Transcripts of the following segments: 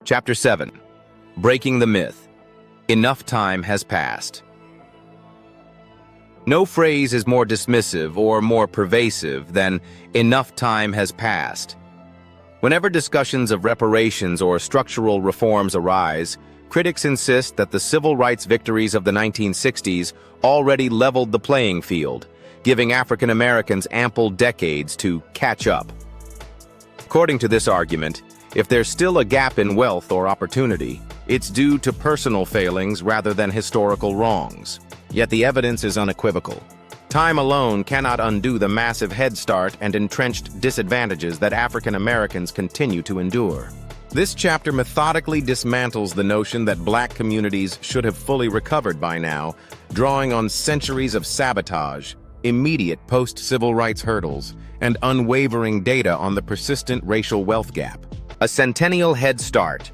Chapter 7. Breaking the Myth. Enough time has passed. No phrase is more dismissive or more pervasive than "enough time has passed." Whenever discussions of reparations or structural reforms arise, critics insist that the civil rights victories of the 1960s already leveled the playing field, giving African Americans ample decades to catch up. According to this argument, if there's still a gap in wealth or opportunity, it's due to personal failings rather than historical wrongs. Yet the evidence is unequivocal. Time alone cannot undo the massive head start and entrenched disadvantages that African Americans continue to endure. This chapter methodically dismantles the notion that black communities should have fully recovered by now, drawing on centuries of sabotage, immediate post-civil rights hurdles, and unwavering data on the persistent racial wealth gap. A centennial head start,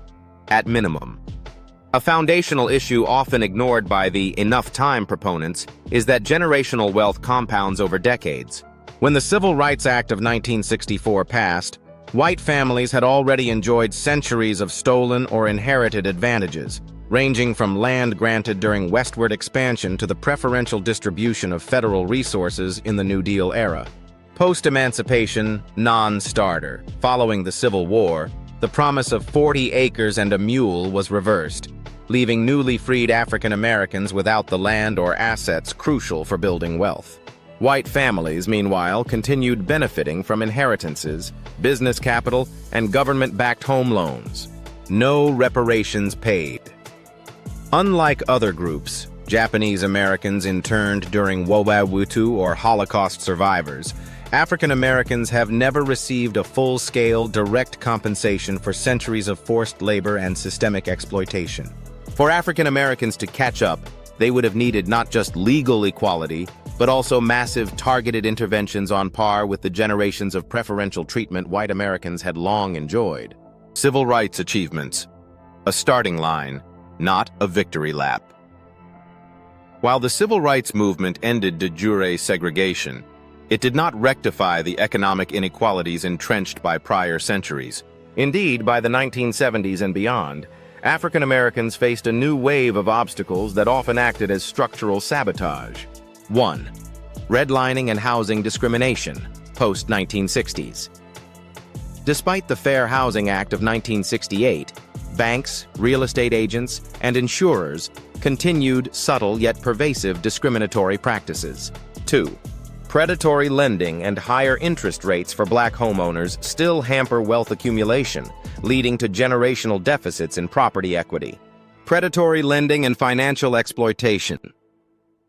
at minimum. A foundational issue often ignored by the "enough time" proponents is that generational wealth compounds over decades. When the Civil Rights Act of 1964 passed, white families had already enjoyed centuries of stolen or inherited advantages, ranging from land granted during westward expansion to the preferential distribution of federal resources in the New Deal era. Post-emancipation, non-starter. Following the Civil War, the promise of 40 acres and a mule was reversed, leaving newly freed African Americans without the land or assets crucial for building wealth. White families, meanwhile, continued benefiting from inheritances, business capital, and government-backed home loans. No reparations paid. Unlike other groups, Japanese Americans interned during Wobabutu or Holocaust survivors, African Americans have never received a full-scale direct compensation for centuries of forced labor and systemic exploitation. For African Americans to catch up, they would have needed not just legal equality, but also massive targeted interventions on par with the generations of preferential treatment white Americans had long enjoyed. Civil rights achievements. A starting line, not a victory lap. While the civil rights movement ended de jure segregation, it did not rectify the economic inequalities entrenched by prior centuries. Indeed, by the 1970s and beyond, African Americans faced a new wave of obstacles that often acted as structural sabotage. 1. Redlining and housing discrimination, post-1960s. Despite the Fair Housing Act of 1968, banks, real estate agents, and insurers continued subtle yet pervasive discriminatory practices. 2. Predatory lending and higher interest rates for black homeowners still hamper wealth accumulation, leading to generational deficits in property equity. Predatory lending and financial exploitation.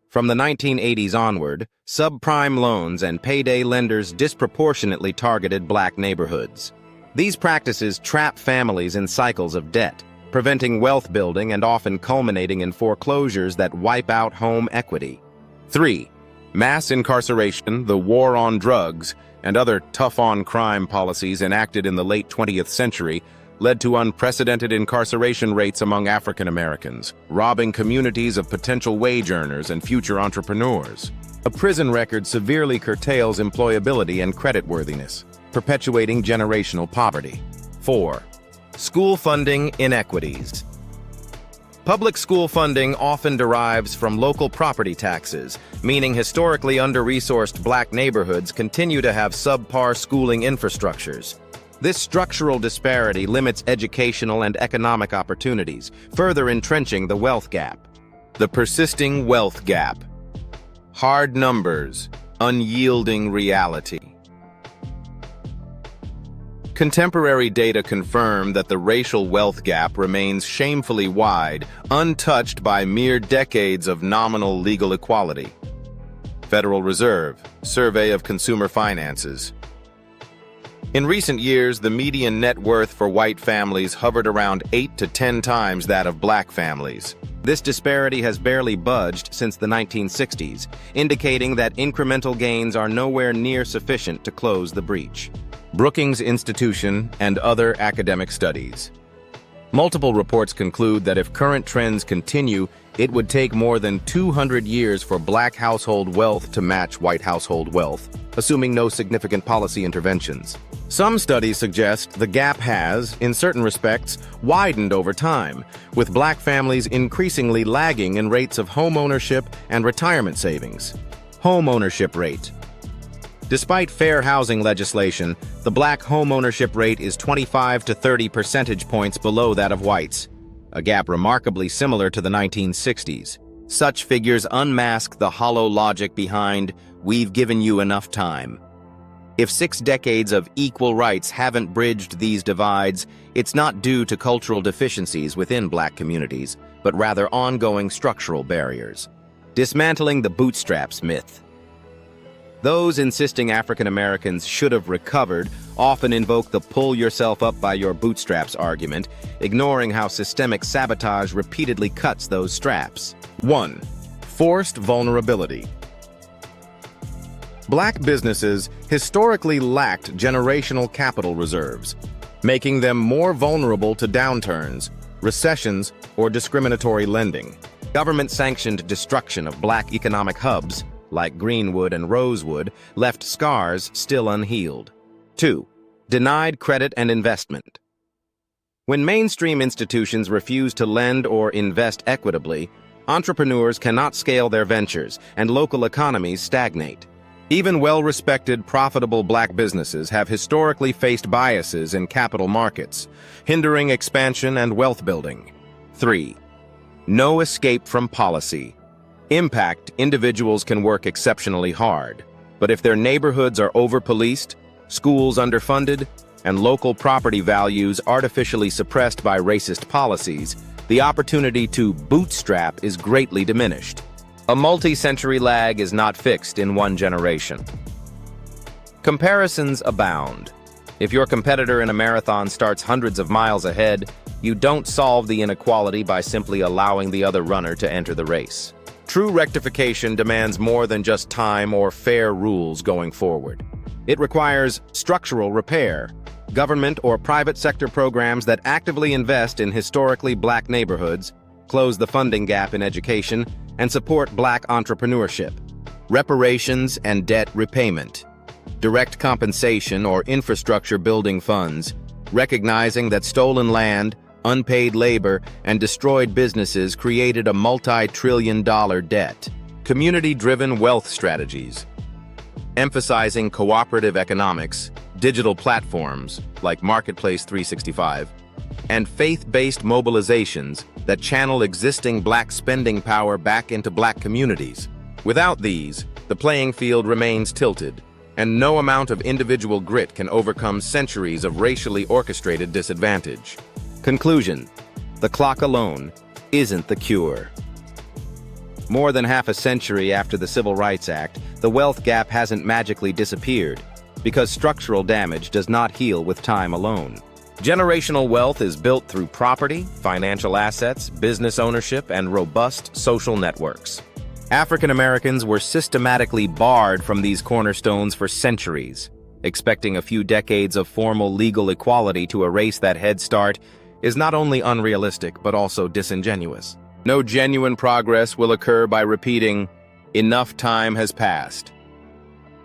From the 1980s onward, subprime loans and payday lenders disproportionately targeted black neighborhoods. These practices trap families in cycles of debt, preventing wealth building and often culminating in foreclosures that wipe out home equity. 3. Mass incarceration, the war on drugs, and other tough-on-crime policies enacted in the late 20th century led to unprecedented incarceration rates among African Americans, robbing communities of potential wage earners and future entrepreneurs. A prison record severely curtails employability and creditworthiness, perpetuating generational poverty. 4. School funding inequities. Public school funding often derives from local property taxes, meaning historically under-resourced black neighborhoods continue to have subpar schooling infrastructures. This structural disparity limits educational and economic opportunities, further entrenching the wealth gap. The persisting wealth gap. Hard numbers, unyielding reality. Contemporary data confirm that the racial wealth gap remains shamefully wide, untouched by mere decades of nominal legal equality. Federal Reserve, Survey of Consumer Finances. In recent years, the median net worth for white families hovered around 8 to 10 times that of black families. This disparity has barely budged since the 1960s, indicating that incremental gains are nowhere near sufficient to close the breach. Brookings Institution and other academic studies. Multiple reports conclude that if current trends continue, it would take more than 200 years for black household wealth to match white household wealth, assuming no significant policy interventions. Some studies suggest the gap has, in certain respects, widened over time, with black families increasingly lagging in rates of home ownership and retirement savings. Home ownership rate. Despite fair housing legislation, the black home ownership rate is 25 to 30 percentage points below that of whites, a gap remarkably similar to the 1960s. Such figures unmask the hollow logic behind "we've given you enough time." If 6 decades of equal rights haven't bridged these divides, it's not due to cultural deficiencies within black communities, but rather ongoing structural barriers. Dismantling the bootstraps myth. Those insisting African Americans should have recovered often invoke the pull yourself up by your bootstraps argument, ignoring how systemic sabotage repeatedly cuts those straps. 1. Forced vulnerability. Black businesses historically lacked generational capital reserves, making them more vulnerable to downturns, recessions, or discriminatory lending. Government-sanctioned destruction of black economic hubs, like Greenwood and Rosewood, left scars still unhealed. 2. Denied credit and investment. When mainstream institutions refuse to lend or invest equitably, entrepreneurs cannot scale their ventures, and local economies stagnate. Even well-respected, profitable black businesses have historically faced biases in capital markets, hindering expansion and wealth building. 3. No escape from policy. Impact individuals can work exceptionally hard, but if their neighborhoods are over-policed, schools underfunded, and local property values artificially suppressed by racist policies, the opportunity to bootstrap is greatly diminished. A multi-century lag is not fixed in one generation. Comparisons abound. If your competitor in a marathon starts hundreds of miles ahead, you don't solve the inequality by simply allowing the other runner to enter the race. True rectification demands more than just time or fair rules going forward. It requires structural repair, government or private sector programs that actively invest in historically black neighborhoods, close the funding gap in education, and support black entrepreneurship. Reparations and debt repayment. Direct compensation or infrastructure building funds, recognizing that stolen land, unpaid labor, and destroyed businesses created a multi-trillion-dollar debt. Community-driven wealth strategies, emphasizing cooperative economics, digital platforms like Marketplace 365, and faith-based mobilizations that channel existing black spending power back into black communities. Without these, the playing field remains tilted, and no amount of individual grit can overcome centuries of racially orchestrated disadvantage. Conclusion: the clock alone isn't the cure. More than half a century after the Civil Rights Act, the wealth gap hasn't magically disappeared, because structural damage does not heal with time alone. Generational wealth is built through property, financial assets, business ownership, and robust social networks. African Americans were systematically barred from these cornerstones for centuries. Expecting a few decades of formal legal equality to erase that head start is not only unrealistic, but also disingenuous. No genuine progress will occur by repeating, "Enough time has passed."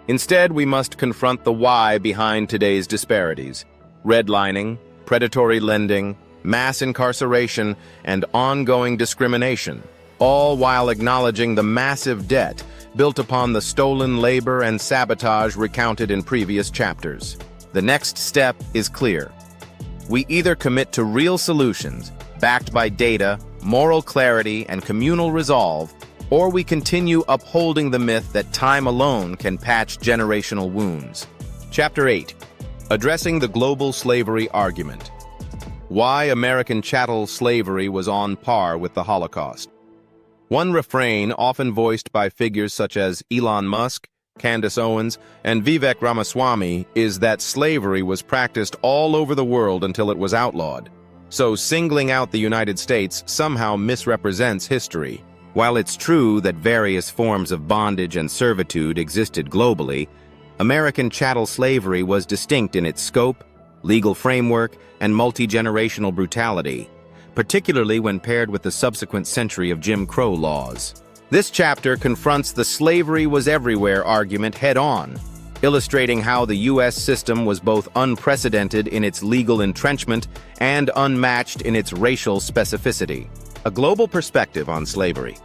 Instead, we must confront the why behind today's disparities: redlining, predatory lending, mass incarceration, and ongoing discrimination, all while acknowledging the massive debt built upon the stolen labor and sabotage recounted in previous chapters. The next step is clear. We either commit to real solutions, backed by data, moral clarity, and communal resolve, or we continue upholding the myth that time alone can patch generational wounds. Chapter 8. Addressing the Global Slavery Argument. Why American chattel slavery was on par with the Holocaust. One refrain often voiced by figures such as Elon Musk, Candace Owens, and Vivek Ramaswamy is that slavery was practiced all over the world until it was outlawed. So singling out the United States somehow misrepresents history. While it's true that various forms of bondage and servitude existed globally, American chattel slavery was distinct in its scope, legal framework, and multi-generational brutality. particularly when paired with the subsequent century of Jim Crow laws. This chapter confronts the slavery was everywhere argument head-on, illustrating how the U.S. system was both unprecedented in its legal entrenchment and unmatched in its racial specificity. A global perspective on slavery.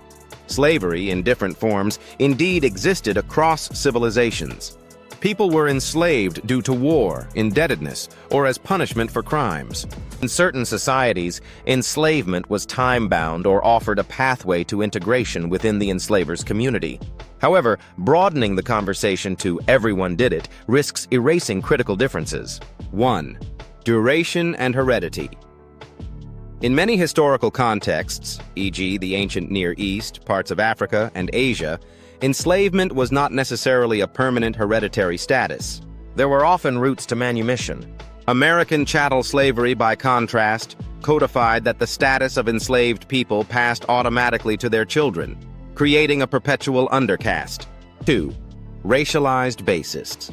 Slavery, in different forms, indeed existed across civilizations. People were enslaved due to war, indebtedness, or as punishment for crimes. In certain societies, enslavement was time-bound or offered a pathway to integration within the enslaver's community. However, broadening the conversation to everyone did it risks erasing critical differences. 1. Duration and heredity. In many historical contexts, e.g. the ancient Near East, parts of Africa, and Asia, enslavement was not necessarily a permanent hereditary status. There were often routes to manumission. American chattel slavery, by contrast, codified that the status of enslaved people passed automatically to their children, creating a perpetual undercaste. 2. Racialized basis.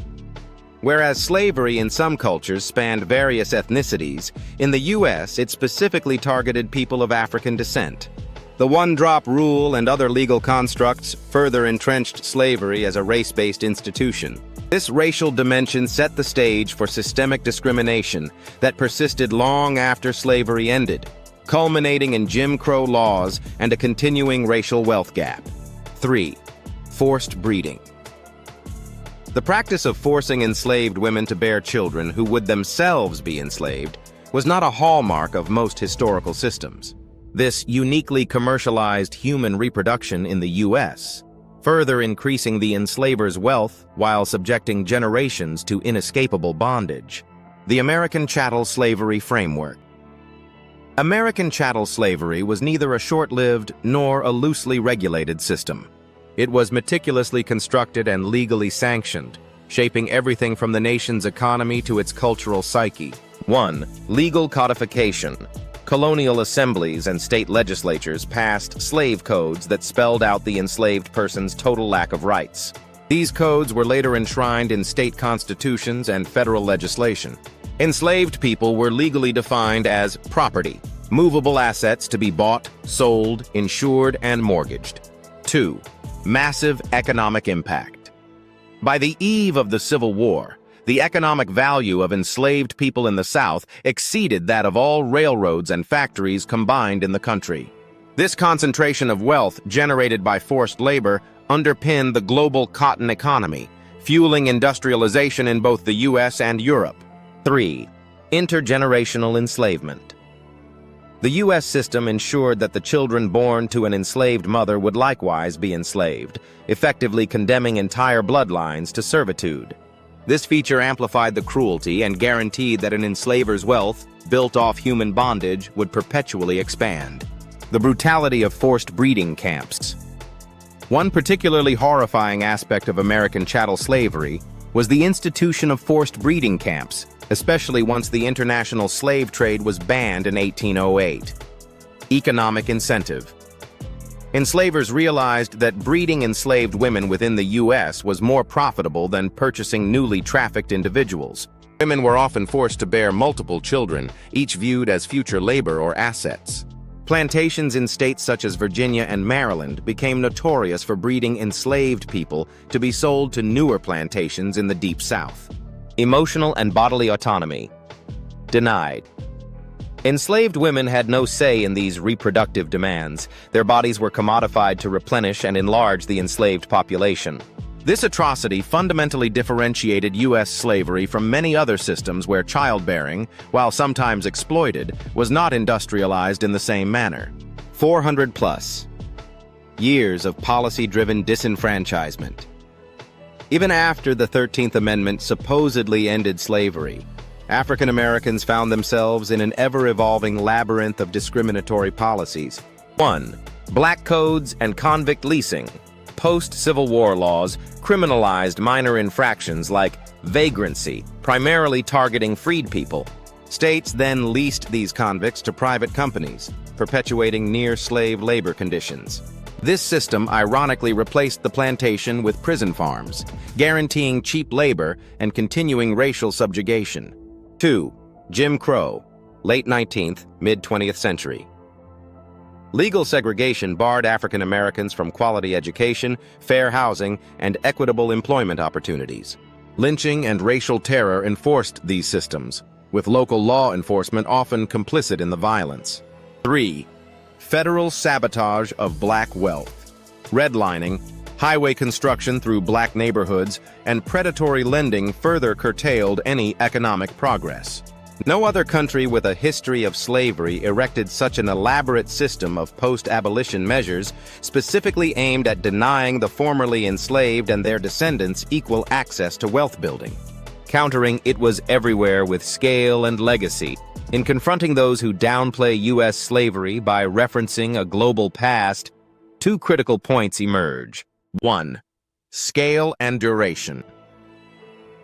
Whereas slavery in some cultures spanned various ethnicities, in the U.S. it specifically targeted people of African descent. The one-drop rule and other legal constructs further entrenched slavery as a race-based institution. This racial dimension set the stage for systemic discrimination that persisted long after slavery ended, culminating in Jim Crow laws and a continuing racial wealth gap. 3. Forced breeding. The practice of forcing enslaved women to bear children who would themselves be enslaved was not a hallmark of most historical systems. This uniquely commercialized human reproduction in the U.S., further increasing the enslaver's wealth while subjecting generations to inescapable bondage. The American Chattel Slavery Framework. American chattel slavery was neither a short-lived nor a loosely regulated system. It was meticulously constructed and legally sanctioned, shaping everything from the nation's economy to its cultural psyche. 1. Legal codification. Colonial assemblies and state legislatures passed slave codes that spelled out the enslaved person's total lack of rights. These codes were later enshrined in state constitutions and federal legislation. Enslaved people were legally defined as property, movable assets to be bought, sold, insured, and mortgaged. 2. Massive economic impact. By the eve of the Civil War, the economic value of enslaved people in the South exceeded that of all railroads and factories combined in the country. This concentration of wealth generated by forced labor underpinned the global cotton economy, fueling industrialization in both the U.S. and Europe. 3. Intergenerational enslavement. The U.S. system ensured that the children born to an enslaved mother would likewise be enslaved, effectively condemning entire bloodlines to servitude. This feature amplified the cruelty and guaranteed that an enslaver's wealth, built off human bondage, would perpetually expand. The brutality of forced breeding camps. One particularly horrifying aspect of American chattel slavery was the institution of forced breeding camps, especially once the international slave trade was banned in 1808. Economic incentive. Enslavers realized that breeding enslaved women within the U.S. was more profitable than purchasing newly trafficked individuals. Women were often forced to bear multiple children, each viewed as future labor or assets. Plantations in states such as Virginia and Maryland became notorious for breeding enslaved people to be sold to newer plantations in the Deep South. Emotional and bodily autonomy. Denied. Enslaved women had no say in these reproductive demands. Their bodies were commodified to replenish and enlarge the enslaved population. This atrocity fundamentally differentiated U.S. slavery from many other systems where childbearing, while sometimes exploited, was not industrialized in the same manner. 400+ years of policy-driven disenfranchisement. Even after the 13th Amendment supposedly ended slavery, African Americans found themselves in an ever-evolving labyrinth of discriminatory policies. 1. Black codes and convict leasing. Post-Civil War laws criminalized minor infractions like vagrancy, primarily targeting freed people. States then leased these convicts to private companies, perpetuating near-slave labor conditions. This system ironically replaced the plantation with prison farms, guaranteeing cheap labor and continuing racial subjugation. 2. Jim Crow. late 19th, mid-20th century. Legal segregation barred African Americans from quality education, fair housing, and equitable employment opportunities. Lynching and racial terror enforced these systems, with local law enforcement often complicit in the violence. 3. Federal sabotage of black wealth. Redlining, highway construction through black neighborhoods, and predatory lending further curtailed any economic progress. No other country with a history of slavery erected such an elaborate system of post-abolition measures specifically aimed at denying the formerly enslaved and their descendants equal access to wealth building. Countering it was everywhere with scale and legacy. In confronting those who downplay U.S. slavery by referencing a global past, two critical points emerge. 1. Scale and duration.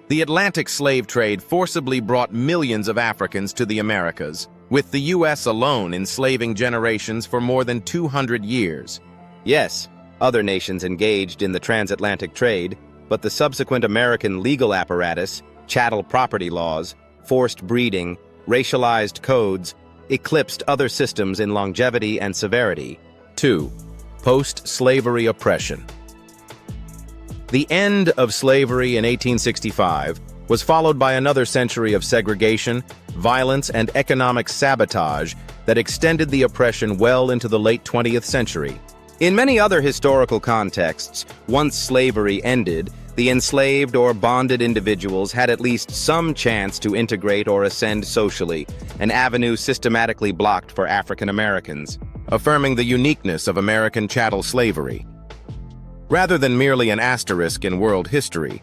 The Atlantic slave trade forcibly brought millions of Africans to the Americas, with the U.S. alone enslaving generations for more than 200 years. Yes, other nations engaged in the transatlantic trade, but the subsequent American legal apparatus, chattel property laws, forced breeding, racialized codes, eclipsed other systems in longevity and severity. 2. Post-slavery oppression. The end of slavery in 1865 was followed by another century of segregation, violence, and economic sabotage that extended the oppression well into the late 20th century. In many other historical contexts, once slavery ended, the enslaved or bonded individuals had at least some chance to integrate or ascend socially, an avenue systematically blocked for African Americans, affirming the uniqueness of American chattel slavery. Rather than merely an asterisk in world history,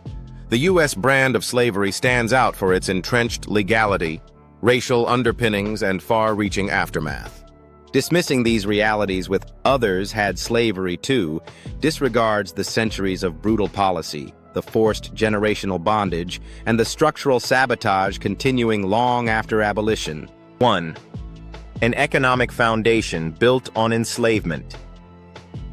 the U.S. brand of slavery stands out for its entrenched legality, racial underpinnings, and far-reaching aftermath. Dismissing these realities with "others had slavery too" disregards the centuries of brutal policy, the forced generational bondage, and the structural sabotage continuing long after abolition. 1. An economic foundation built on enslavement.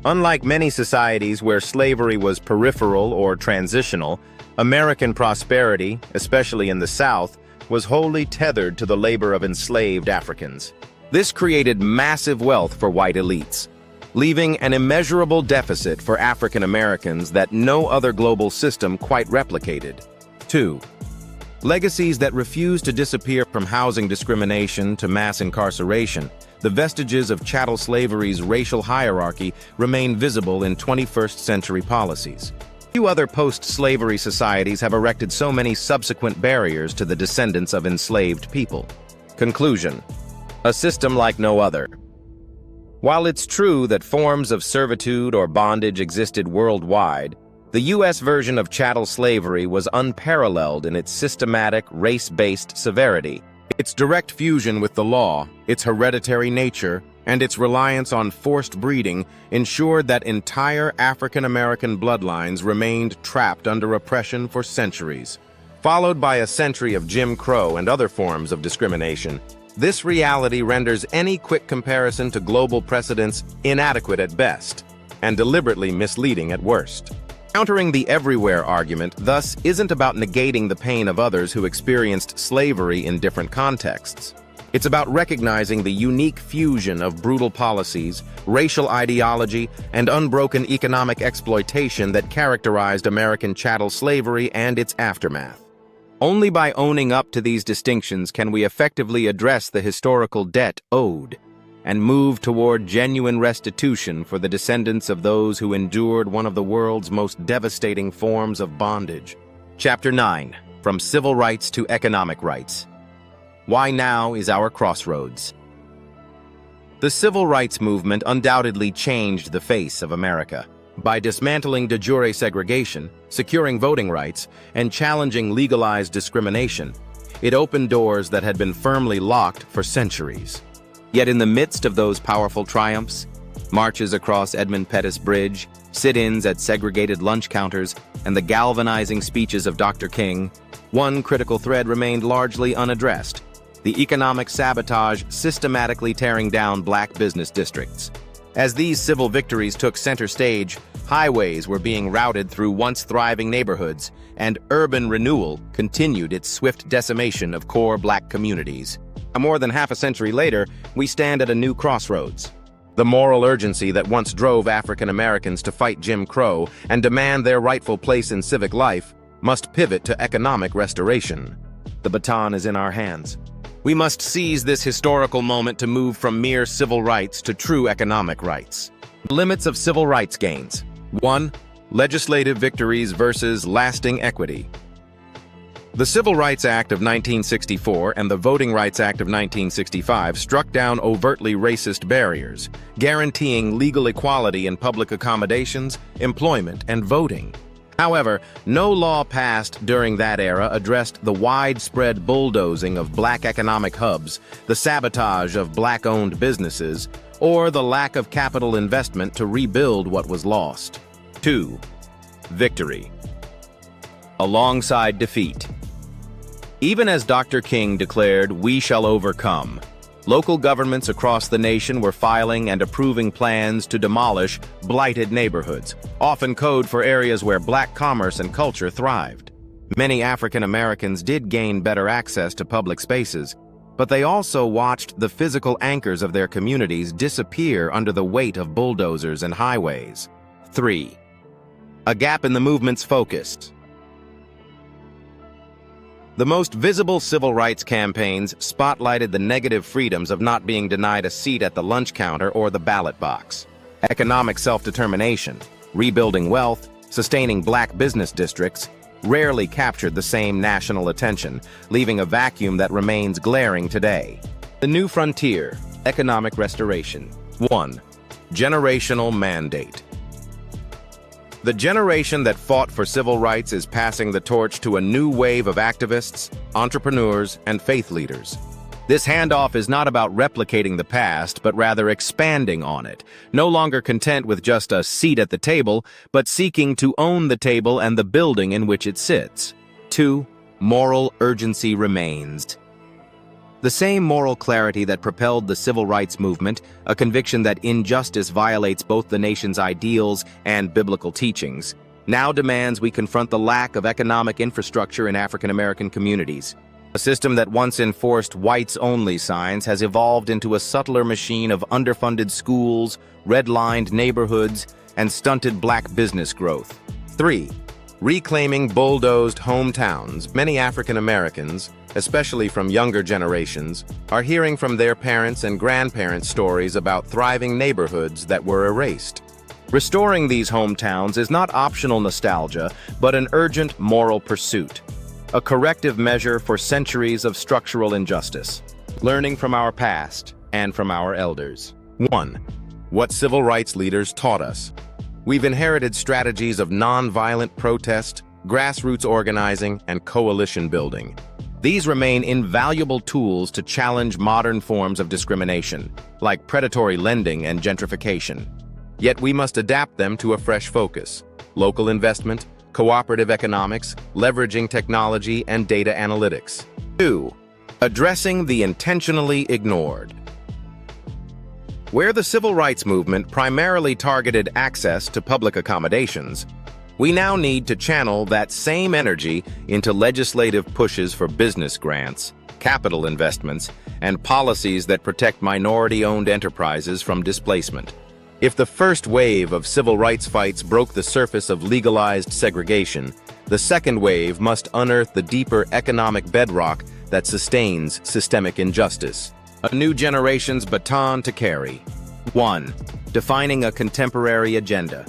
Unlike many societies where slavery was peripheral or transitional, American prosperity, especially in the South, was wholly tethered to the labor of enslaved Africans. This created massive wealth for white elites, leaving an immeasurable deficit for African Americans that no other global system quite replicated. 2. Legacies that refuse to disappear, from housing discrimination to mass incarceration. The vestiges of chattel slavery's racial hierarchy remain visible in 21st century policies. Few other post-slavery societies have erected so many subsequent barriers to the descendants of enslaved people. Conclusion: a system like no other. While it's true that forms of servitude or bondage existed worldwide, the U.S. version of chattel slavery was unparalleled in its systematic, race-based severity. Its direct fusion with the law, its hereditary nature, and its reliance on forced breeding ensured that entire African American bloodlines remained trapped under oppression for centuries. Followed by a century of Jim Crow and other forms of discrimination, this reality renders any quick comparison to global precedents inadequate at best, and deliberately misleading at worst. Countering the everywhere argument, thus, isn't about negating the pain of others who experienced slavery in different contexts. It's about recognizing the unique fusion of brutal policies, racial ideology, and unbroken economic exploitation that characterized American chattel slavery and its aftermath. Only by owning up to these distinctions can we effectively address the historical debt owed, and move toward genuine restitution for the descendants of those who endured one of the world's most devastating forms of bondage. Chapter 9. From Civil Rights to Economic Rights. Why now is our crossroads. The civil rights movement undoubtedly changed the face of America. By dismantling de jure segregation, securing voting rights, and challenging legalized discrimination, it opened doors that had been firmly locked for centuries. Yet in the midst of those powerful triumphs, marches across Edmund Pettus Bridge, sit-ins at segregated lunch counters, and the galvanizing speeches of Dr. King, one critical thread remained largely unaddressed: the economic sabotage systematically tearing down black business districts. As these civil victories took center stage, highways were being routed through once thriving neighborhoods, and urban renewal continued its swift decimation of core black communities. More than half a century later, we stand at a new crossroads. The moral urgency that once drove African Americans to fight Jim Crow and demand their rightful place in civic life must pivot to economic restoration. The baton is in our hands. We must seize this historical moment to move from mere civil rights to true economic rights. Limits of civil rights gains. 1. Legislative victories versus lasting equity. The Civil Rights Act of 1964 and the Voting Rights Act of 1965 struck down overtly racist barriers, guaranteeing legal equality in public accommodations, employment, and voting. However, no law passed during that era addressed the widespread bulldozing of black economic hubs, the sabotage of black-owned businesses, or the lack of capital investment to rebuild what was lost. 2. Victory. Alongside defeat. Even as Dr. King declared, "We shall overcome," local governments across the nation were filing and approving plans to demolish blighted neighborhoods, often code for areas where black commerce and culture thrived. Many African Americans did gain better access to public spaces, but they also watched the physical anchors of their communities disappear under the weight of bulldozers and highways. 3. A gap in the movement's focus. The most visible civil rights campaigns spotlighted the negative freedoms of not being denied a seat at the lunch counter or the ballot box. Economic self-determination, rebuilding wealth, sustaining black business districts rarely captured the same national attention, leaving a vacuum that remains glaring today. The new frontier, economic restoration. 1. Generational mandate. The generation that fought for civil rights is passing the torch to a new wave of activists, entrepreneurs, and faith leaders. This handoff is not about replicating the past, but rather expanding on it, no longer content with just a seat at the table, but seeking to own the table and the building in which it sits. 2. Moral urgency remains. The same moral clarity that propelled the civil rights movement, a conviction that injustice violates both the nation's ideals and biblical teachings, now demands we confront the lack of economic infrastructure in African American communities. A system that once enforced whites-only signs has evolved into a subtler machine of underfunded schools, red-lined neighborhoods, and stunted black business growth. 3. Reclaiming bulldozed hometowns. Many African Americans, especially from younger generations, are hearing from their parents and grandparents stories about thriving neighborhoods that were erased. Restoring these hometowns is not optional nostalgia, but an urgent moral pursuit, a corrective measure for centuries of structural injustice. Learning from our past and from our elders. 1. What civil rights leaders taught us. We've inherited strategies of nonviolent protest, grassroots organizing, and coalition building. These remain invaluable tools to challenge modern forms of discrimination, like predatory lending and gentrification. Yet we must adapt them to a fresh focus: local investment, cooperative economics, leveraging technology, and data analytics. 2. Addressing the intentionally ignored. Where the civil rights movement primarily targeted access to public accommodations, we now need to channel that same energy into legislative pushes for business grants, capital investments, and policies that protect minority-owned enterprises from displacement. If the first wave of civil rights fights broke the surface of legalized segregation, the second wave must unearth the deeper economic bedrock that sustains systemic injustice. A new generation's baton to carry. 1. Defining a contemporary agenda.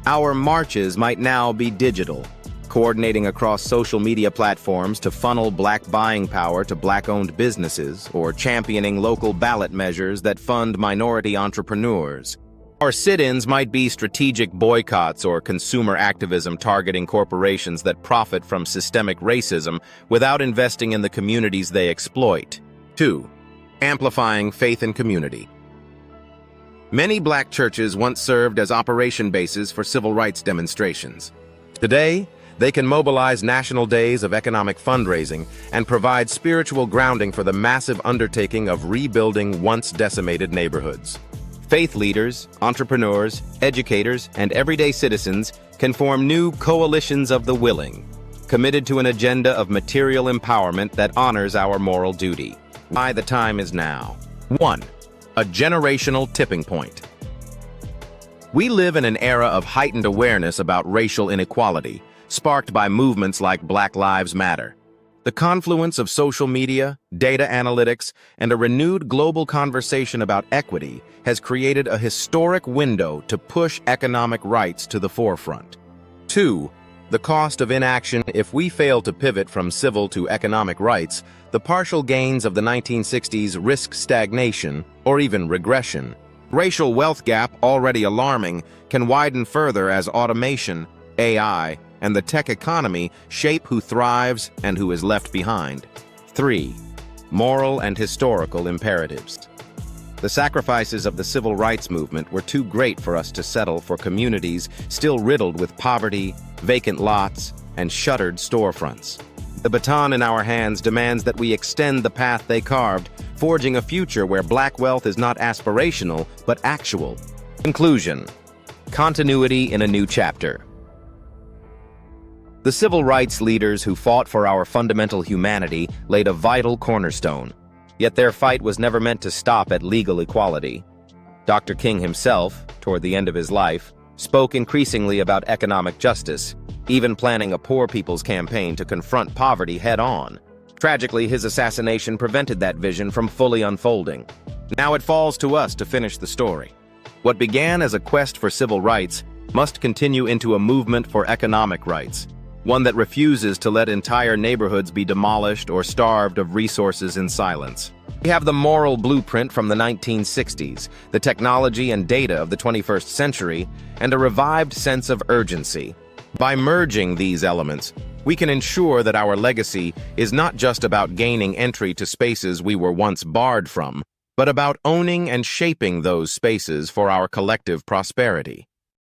Our marches might now be digital, coordinating across social media platforms to funnel black buying power to black-owned businesses, or championing local ballot measures that fund minority entrepreneurs. Our sit-ins might be strategic boycotts or consumer activism targeting corporations that profit from systemic racism without investing in the communities they exploit. 2. Amplifying faith and community. Many black churches once served as operation bases for civil rights demonstrations. Today, they can mobilize national days of economic fundraising and provide spiritual grounding for the massive undertaking of rebuilding once decimated neighborhoods. Faith leaders, entrepreneurs, educators, and everyday citizens can form new coalitions of the willing, committed to an agenda of material empowerment that honors our moral duty. Why the time is now. 1. A generational tipping point. We live in an era of heightened awareness about racial inequality, sparked by movements like Black Lives Matter. The confluence of social media, data analytics, and a renewed global conversation about equity has created a historic window to push economic rights to the forefront. 2. The cost of inaction. If we fail to pivot from civil to economic rights, the partial gains of the 1960s risk stagnation or even regression. Racial wealth gap, already alarming, can widen further as automation, AI, and the tech economy shape who thrives and who is left behind. 3. Moral and historical imperatives. The sacrifices of the civil rights movement were too great for us to settle for communities still riddled with poverty, vacant lots, and shuttered storefronts. The baton in our hands demands that we extend the path they carved, forging a future where Black wealth is not aspirational, but actual. Conclusion. Continuity in a new chapter. The civil rights leaders who fought for our fundamental humanity laid a vital cornerstone, yet their fight was never meant to stop at legal equality. Dr. King himself, toward the end of his life, spoke increasingly about economic justice, even planning a poor people's campaign to confront poverty head-on. Tragically, his assassination prevented that vision from fully unfolding. Now it falls to us to finish the story. What began as a quest for civil rights must continue into a movement for economic rights, one that refuses to let entire neighborhoods be demolished or starved of resources in silence. We have the moral blueprint from the 1960s, the technology and data of the 21st century, and a revived sense of urgency. By merging these elements, we can ensure that our legacy is not just about gaining entry to spaces we were once barred from, but about owning and shaping those spaces for our collective prosperity.